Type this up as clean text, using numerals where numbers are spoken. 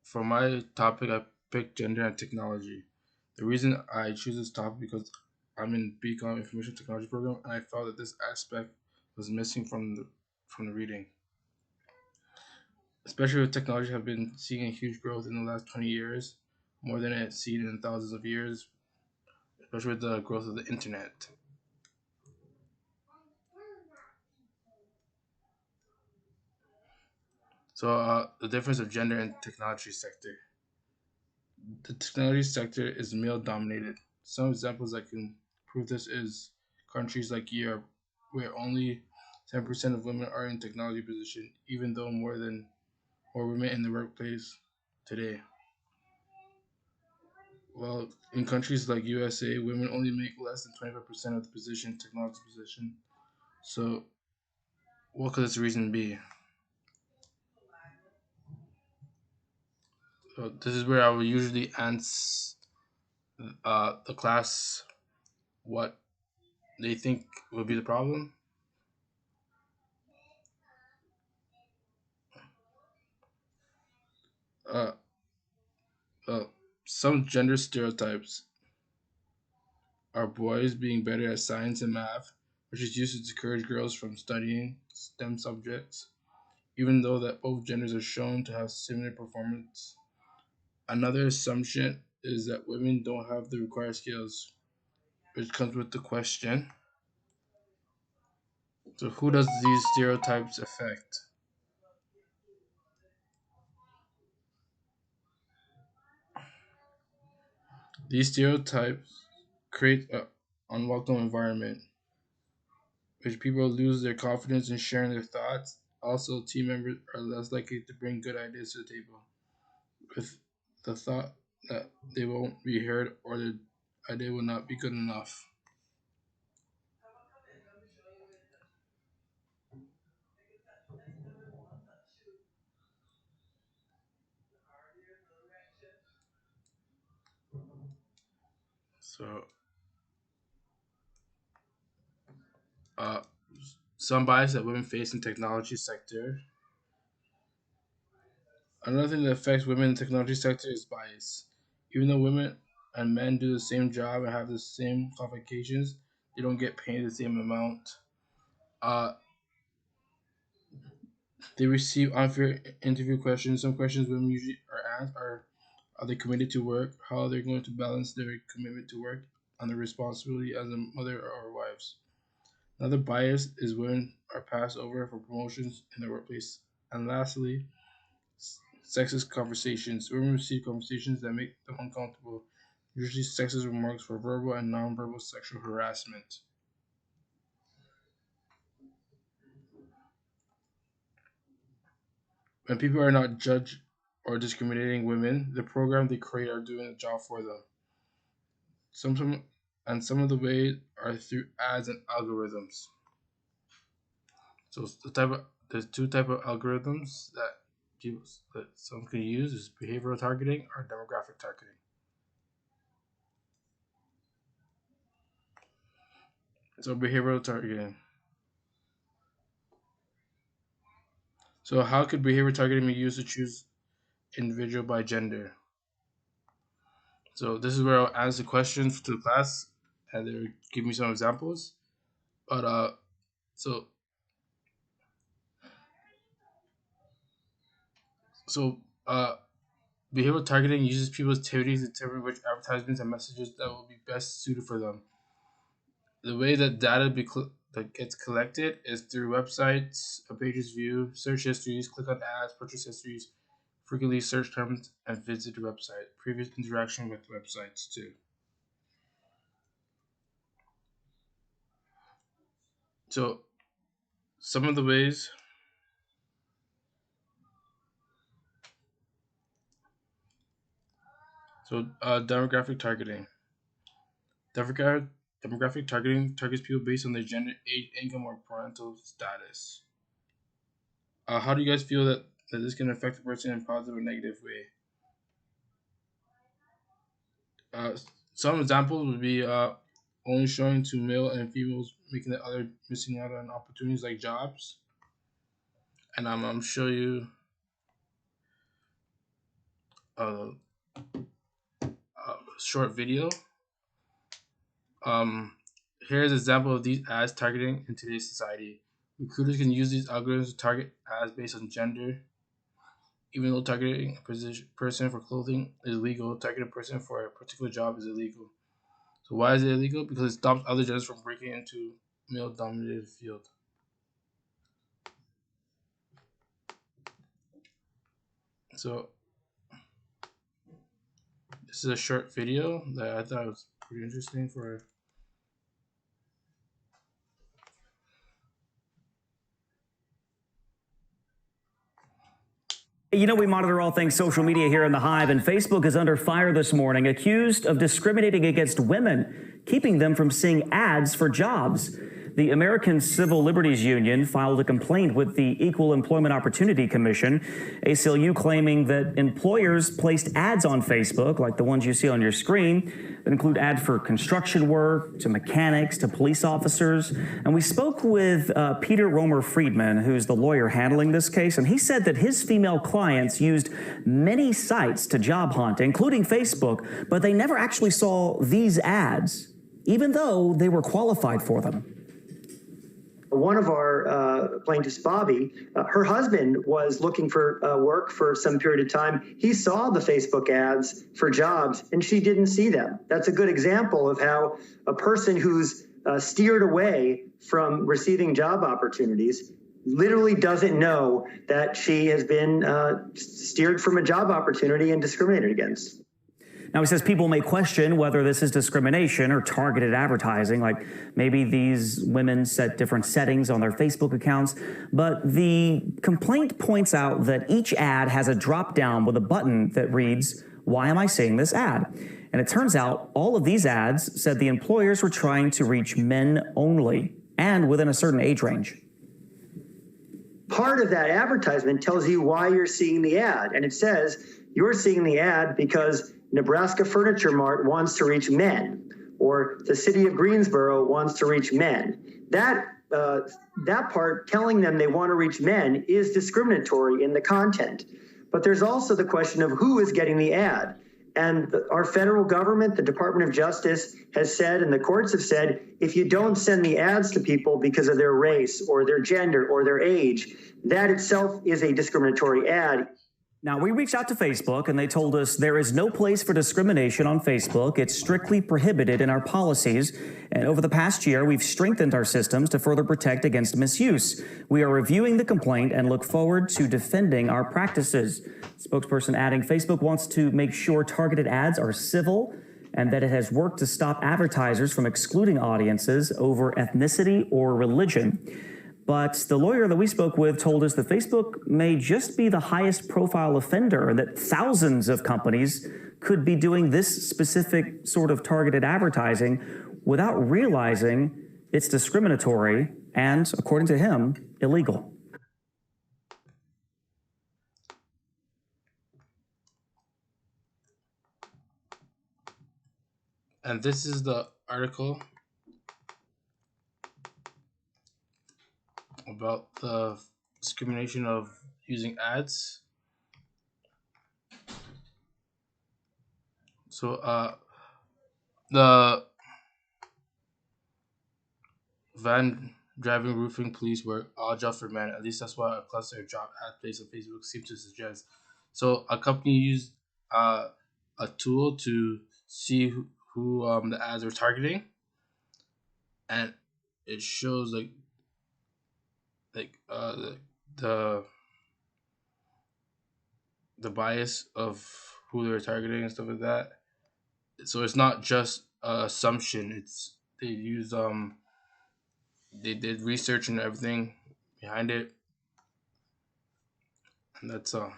For my topic, I picked gender and technology. The reason I choose this topic because I'm in BCom Information Technology program, and I felt that this aspect was missing from the reading. Especially with technology, have been seeing a huge growth in the last 20 years, more than it's seen in thousands of years, especially with the growth of the internet. So, the difference of gender and technology sector. The technology sector is male dominated. Some examples that can prove this is countries like Europe, where only 10% of women are in technology position, even though more women in the workplace today. Well, in countries like USA, women only make less than 25% of the position, technology position. So, what could this reason be? So this is where I would usually answer the class what they think would be the problem. Uh, uh, some gender stereotypes are boys being better at science and math, which is used to discourage girls from studying STEM subjects, even though that both genders are shown to have similar performance. Another assumption is that women don't have the required skills, which comes with the question: so who does these stereotypes affect? These stereotypes create an unwelcome environment, which people lose their confidence in sharing their thoughts. Also, team members are less likely to bring good ideas to the table, with the thought that they won't be heard or their idea will not be good enough. So, uh, some bias that women face in technology sector. Another thing that affects women in the technology sector is bias. Even though women and men do the same job and have the same qualifications, they don't get paid the same amount. Uh, they receive unfair interview questions. Some questions women usually are asked are they committed to work? How are they going to balance their commitment to work and their responsibility as a mother or wives? Another bias is women are passed over for promotions in the workplace. And lastly, sexist conversations. Women receive conversations that make them uncomfortable, usually sexist remarks for verbal and nonverbal sexual harassment. When people are not judged or discriminating women, the program they create are doing a job for them. Some and some of the ways are through ads and algorithms. So there's two type of algorithms people that some can use is behavioral targeting or demographic targeting. So behavioral targeting. So how could behavior targeting be used to choose individual by gender? So this is where I'll answer questions to the class and they'll give me some examples. But so so behavioral targeting uses people's activities to determine which advertisements and messages that will be best suited for them. The way that that gets collected is through websites, a page's view, search histories, click on ads, purchase histories, frequently search terms, and visit the website. Previous interaction with websites too. So some of the ways. So demographic targeting. Demographic demographic targeting targets people based on their gender, age, income, or parental status. How do you guys feel that this can affect a person in a positive or negative way? Uh, some examples would be only showing to male and females, making the other missing out on opportunities like jobs. And I'm show you a, a short video. Um, Here's an example of these ads targeting in today's society. Recruiters can use these algorithms to target ads based on gender. Even though targeting a person for clothing is legal, targeting a person for a particular job is illegal. So why is it illegal? Because it stops other genders from breaking into male-dominated field. So this is a short video that I thought was pretty interesting for. You know, we monitor all things social media here in the Hive, and Facebook is under fire this morning, accused of discriminating against women, keeping them from seeing ads for jobs. The American Civil Liberties Union filed a complaint with the Equal Employment Opportunity Commission, ACLU claiming that employers placed ads on Facebook, like the ones you see on your screen, that include ads for construction work, to mechanics, to police officers. And we spoke with Peter Romer Friedman, who's the lawyer handling this case, and he said that his female clients used many sites to job hunt, including Facebook, but they never actually saw these ads, even though they were qualified for them. One of our plaintiffs, Bobby, her husband was looking for work for some period of time. He saw the Facebook ads for jobs, and she didn't see them. That's a good example of how a person who's steered away from receiving job opportunities literally doesn't know that she has been steered from a job opportunity and discriminated against. Now, he says people may question whether this is discrimination or targeted advertising, like maybe these women set different settings on their Facebook accounts. But the complaint points out that each ad has a drop down with a button that reads, "Why am I seeing this ad?" And it turns out all of these ads said the employers were trying to reach men only and within a certain age range. Part of that advertisement tells you why you're seeing the ad. And it says you're seeing the ad because Nebraska Furniture Mart wants to reach men, or the city of Greensboro wants to reach men. That part telling them they want to reach men is discriminatory in the content. But there's also the question of who is getting the ad. And our federal government, the Department of Justice, has said, and the courts have said, if you don't send the ads to people because of their race or their gender or their age, that itself is a discriminatory ad. Now, we reached out to Facebook, and they told us there is no place for discrimination on Facebook. It's strictly prohibited in our policies. And over the past year, we've strengthened our systems to further protect against misuse. We are reviewing the complaint and look forward to defending our practices. Spokesperson adding, Facebook wants to make sure targeted ads are civil and that it has worked to stop advertisers from excluding audiences over ethnicity or religion. But the lawyer that we spoke with told us that Facebook may just be the highest profile offender and that thousands of companies could be doing this specific sort of targeted advertising without realizing it's discriminatory and, according to him, illegal. And this is the article about the discrimination of using ads. So the van driving, roofing, police work, all jobs for men. At least that's what a cluster of job ad placed on Facebook seems to suggest. So a company used a tool to see who the ads are targeting, and it shows like the bias of who they're targeting and stuff like that. So it's not just an assumption. It's they use they did research and everything behind it, and that's all.